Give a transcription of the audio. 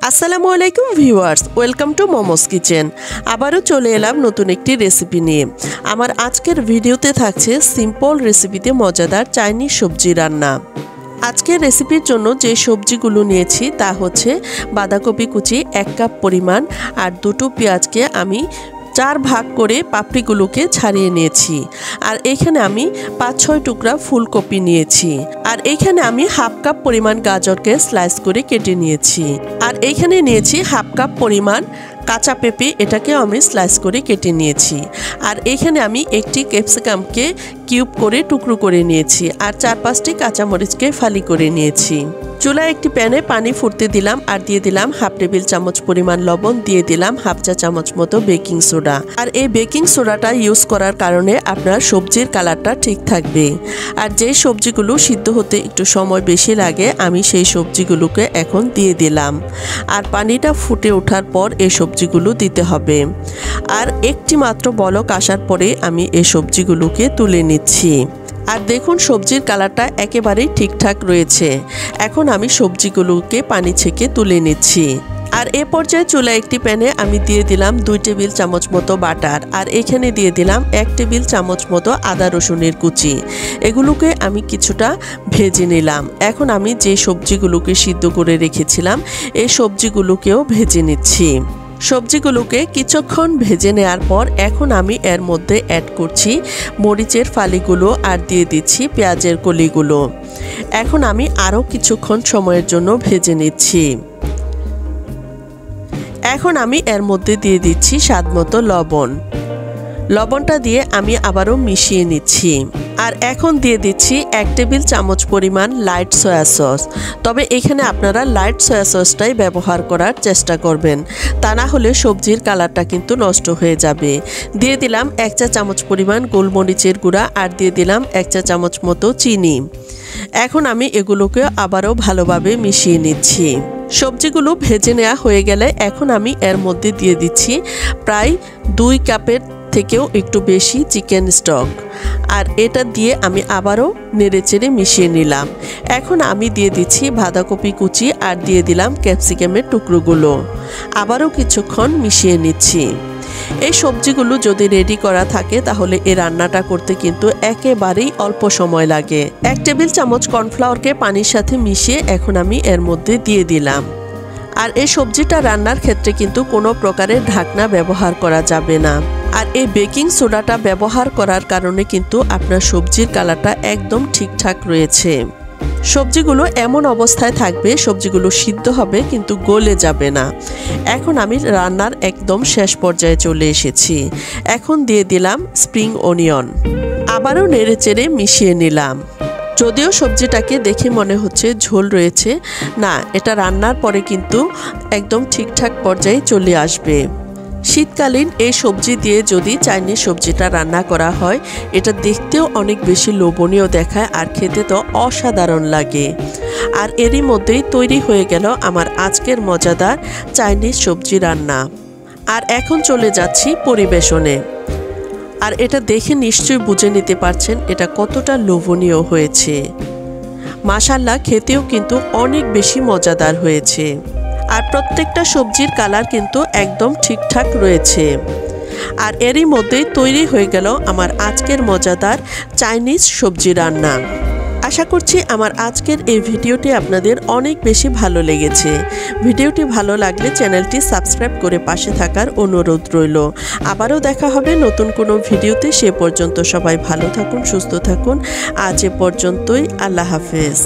আসসালামু আলাইকুম viewers, welcome to momos kitchen. আবারও চলে এলাম নতুন একটি রেসিপি নিয়ে। আমার আজকের ভিডিওতে থাকছে সিম্পল রেসিপিতে মজাদার চাইনিজ সবজি রান্না। আজকের রেসিপির জন্য যে সবজিগুলো নিয়েছি তা হচ্ছে বাঁধাকপি কুচি 1 কাপ পরিমাণ, আর দুটো পেঁয়াজকে আমি 4 ভাগ করে পাপড়িগুলোকে ছাড়িয়ে নিয়েছি। আর এখানে আমি 5-6 টুকরা ফুলকপি নিয়েছি। আর এখানে আমি হাফ কাপ পরিমাণ গাজরকে স্লাইস করে কেটে নিয়েছি। আর এখানে নিয়েছি হাফ কাপ পরিমাণ কাঁচা পেঁপে, এটাকে আমি স্লাইস করে কেটে নিয়েছি। আর এখানে আমি একটি ক্যাপসিকামকে কিউব করে টুকরো করে নিয়েছি। আর 4-5টি কাঁচামরিচকে ফালি করে নিয়েছি। চুলায় একটি প্যানে পানি ফুটতে দিলাম, আর দিয়ে দিলাম হাফ টেবিল চামচ পরিমাণ লবণ, দিয়ে দিলাম হাফ চা চামচ মতো বেকিং সোডা। আর এই বেকিং সোডাটা ইউজ করার কারণে আপনার সবজির কালারটা ঠিক থাকবে। আর যে সবজিগুলো সিদ্ধ হতে একটু সময় বেশি লাগে, আমি সেই সবজিগুলোকে এখন দিয়ে দিলাম। আর পানিটা ফুটে ওঠার পর এই সবজিগুলো দিতে হবে। আর একটি মাত্র বলক আসার পরে আমি এই সবজিগুলোকে তুলে নিচ্ছি। আর দেখুন সবজির কালারটা একেবারেই ঠিকঠাক রয়েছে। এখন আমি সবজিগুলোকে পানি ছেঁকে তুলে নিচ্ছি। আর এ পর্যায়ে চুলায় একটি প্যানে আমি দিয়ে দিলাম 2 টেবিল চামচ মতো বাটার। আর এখানে দিয়ে দিলাম 1 টেবিল চামচ মতো আদা রসুনের কুচি। এগুলোকে আমি কিছুটা ভেজে নিলাম। এখন আমি যে সবজিগুলোকে সিদ্ধ করে রেখেছিলাম এই সবজিগুলোকেও ভেজে নিচ্ছি। সবজিগুলোকে কিছুক্ষণ ভেজে নেওয়ার পর এখন আমি এর মধ্যে অ্যাড করছি মরিচের ফালিগুলো, আর দিয়ে দিচ্ছি পেঁয়াজের কলিগুলো। এখন আমি আরও কিছুক্ষণ সময়ের জন্য ভেজে নিচ্ছি। এখন আমি এর মধ্যে দিয়ে দিচ্ছি স্বাদমতো লবণ। লবণটা দিয়ে আমি আবারও মিশিয়ে নিচ্ছি। আর এখন দিয়ে দিচ্ছি 1 টেবিল চামচ পরিমাণ লাইট সয়া সস। তবে এখানে আপনারা লাইট সয়া সসটাই ব্যবহার করার চেষ্টা করবেন, তা না হলে সবজির কালারটা কিন্তু নষ্ট হয়ে যাবে। দিয়ে দিলাম 1 চা চামচ পরিমাণ গোলমরিচের গুঁড়া, আর দিয়ে দিলাম 1 চা চামচ মতো চিনি। এখন আমি এগুলোকে আবারও ভালোভাবে মিশিয়ে নিচ্ছি। সবজিগুলো ভেজে নেওয়া হয়ে গেলে এখন আমি এর মধ্যে দিয়ে দিচ্ছি প্রায় 2 কাপের থেকেও একটু বেশি চিকেন স্টক। আর এটা দিয়ে আমি আবারও নেড়েচেড়ে মিশিয়ে নিলাম। এখন আমি দিয়ে দিচ্ছি বাঁধাকপি কুচি, আর দিয়ে দিলাম ক্যাপসিকামের টুকরোগুলো। আবারও কিছুক্ষণ মিশিয়ে নিচ্ছি। এই সবজিগুলো যদি রেডি করা থাকে তাহলে এই রান্নাটা করতে কিন্তু একেবারেই অল্প সময় লাগে। 1 টেবিল চামচ কর্নফ্লাওয়ারকে পানির সাথে মিশিয়ে এখন আমি এর মধ্যে দিয়ে দিলাম। আর এই সবজিটা রান্নার ক্ষেত্রে কিন্তু কোনো প্রকারের ঢাকনা ব্যবহার করা যাবে না। আর এই বেকিং সোডাটা ব্যবহার করার কারণে কিন্তু আপনার সবজির কালারটা একদম ঠিকঠাক রয়েছে। সবজিগুলো এমন অবস্থায় থাকবে, সবজিগুলো সিদ্ধ হবে কিন্তু গলে যাবে না। এখন আমি রান্নার একদম শেষ পর্যায়ে চলে এসেছি। এখন দিয়ে দিলাম স্প্রিং অনিয়ন। আবারও নেড়েচেড়ে মিশিয়ে নিলাম। যদিও সবজিটাকে দেখে মনে হচ্ছে ঝোল রয়েছে, না, এটা রান্নার পরে কিন্তু একদম ঠিকঠাক পর্যায়ে চলে আসবে। শীতকালীন এই সবজি দিয়ে যদি চাইনিজ সবজিটা রান্না করা হয়, এটা দেখতেও অনেক বেশি লোভনীয় দেখায়, আর খেতে তো অসাধারণ লাগে। আর এরই মধ্যেই তৈরি হয়ে গেল আমার আজকের মজাদার চাইনিজ সবজি রান্না। আর এখন চলে যাচ্ছি পরিবেশনে। আর এটা দেখে নিশ্চয়ই বুঝে নিতে পারছেন এটা কতটা লোভনীয় হয়েছে। মাশাআল্লাহ, খেতেও কিন্তু অনেক বেশি মজাদার হয়েছে। আর প্রত্যেকটা সবজির কালার কিন্তু একদম ঠিকঠাক রয়েছে। আর এরই মধ্যেই তৈরি হয়ে গেল আমার আজকের মজাদার চাইনিজ সবজি রান্না। আশা করছি আমার আজকের এই ভিডিওটি আপনাদের অনেক বেশি ভালো লেগেছে। ভিডিওটি ভালো লাগলে চ্যানেলটি সাবস্ক্রাইব করে পাশে থাকার অনুরোধ রইল। আবারও দেখা হবে নতুন কোনো ভিডিওতে। সে পর্যন্ত সবাই ভালো থাকুন, সুস্থ থাকুন। আজ এ পর্যন্তই। আল্লাহ হাফেজ।